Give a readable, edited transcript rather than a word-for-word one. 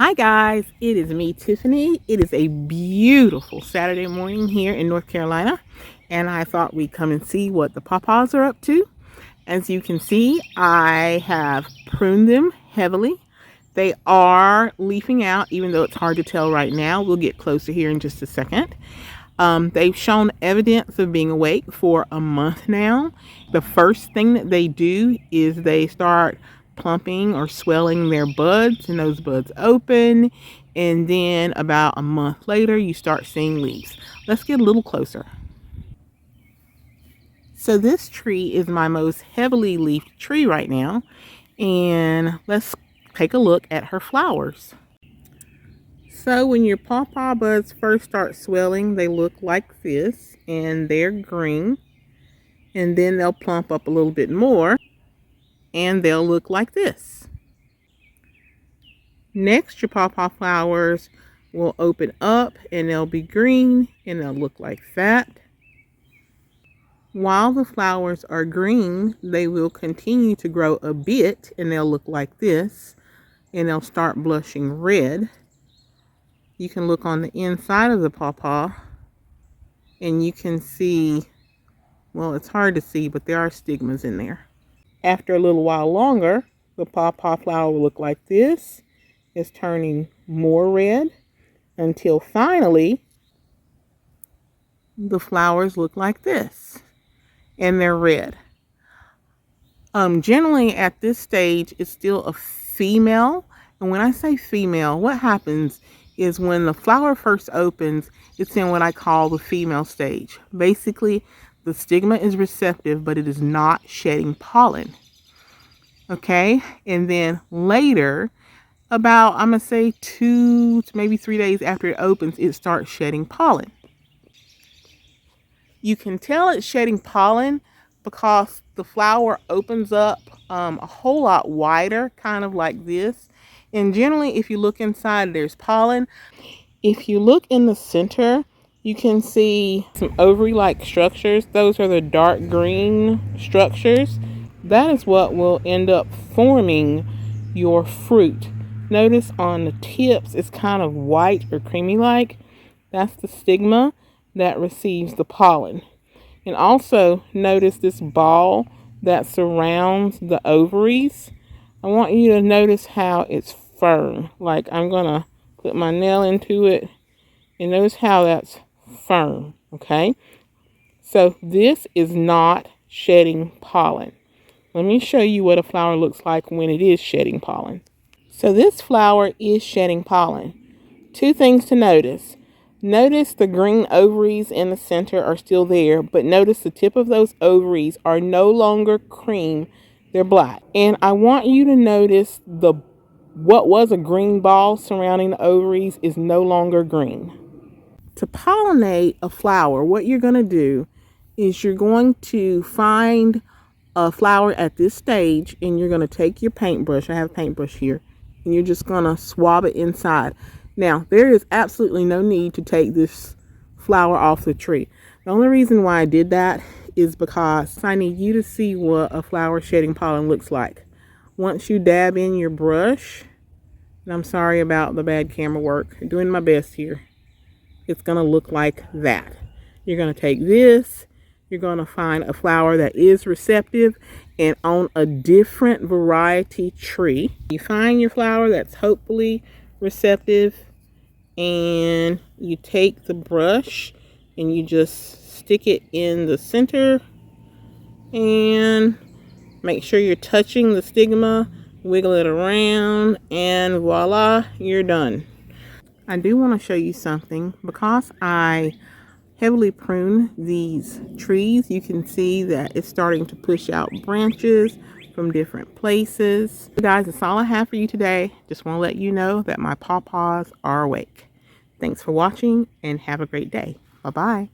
Hi guys, it is me, Tiffany. It is a beautiful Saturday morning here in North Carolina, and I thought we'd come and see what the pawpaws are up to. As you can see, I have pruned them heavily. They are leafing out, even though it's hard to tell right now. We'll get closer here in just a second. They've shown evidence of being awake for a month now. The first thing that they do is they start plumping or swelling their buds, and those buds open, and then about a month later you start seeing leaves. Let's get a little closer. So this tree is my most heavily leafed tree right now, and let's take a look at her flowers. So when your pawpaw buds first start swelling, they look like this, and they're green, and then they'll plump up a little bit more and they'll look like this. Next, your pawpaw flowers will open up and they'll be green and they'll look like that. While the flowers are green, they will continue to grow a bit and they'll look like this, and they'll start blushing red. You can look on the inside of the pawpaw and you can see, well, it's hard to see, but there are stigmas in there. After a little while longer, the pawpaw flower will look like this. It's turning more red until finally the flowers look like this, and they're red. Generally at this stage, it's still a female. And when I say female, what happens is when the flower first opens, it's in what I call the female stage. Basically, the stigma is receptive, but it is not shedding pollen. Okay, and then later, about, I'm going to say 2 to maybe 3 days after it opens, it starts shedding pollen. You can tell it's shedding pollen because the flower opens up a whole lot wider, kind of like this. And generally, if you look inside, there's pollen. If you look in the center, you can see some ovary-like structures. Those are the dark green structures. That is what will end up forming your fruit. Notice on the tips, it's kind of white or creamy-like. That's the stigma that receives the pollen. And also notice this ball that surrounds the ovaries. I want you to notice how it's firm. Like, I'm going to put my nail into it, and notice how that's firm, okay? So this is not shedding pollen. Let me show you what a flower looks like when it is shedding pollen. So this flower is shedding pollen. 2 things to notice. Notice the green ovaries in the center are still there, but notice the tip of those ovaries are no longer cream, they're black. And I want you to notice what was a green ball surrounding the ovaries is no longer green. To pollinate a flower, what you're going to do is you're going to find a flower at this stage, and you're going to take your paintbrush. I have a paintbrush here, and you're just going to swab it inside. Now, there is absolutely no need to take this flower off the tree. The only reason why I did that is because I need you to see what a flower shedding pollen looks like. Once you dab in your brush, and I'm sorry about the bad camera work, I'm doing my best here, it's going to look like that. You're going to take this, you're going to find a flower that is receptive and on a different variety tree. You find your flower that's hopefully receptive, and you take the brush and you just stick it in the center and make sure you're touching the stigma, wiggle it around, and voila, you're done. I do want to show you something. Because I heavily prune these trees, you can see that it's starting to push out branches from different places. Guys, that's all I have for you today. Just want to let you know that my pawpaws are awake. Thanks for watching and have a great day. Bye-bye.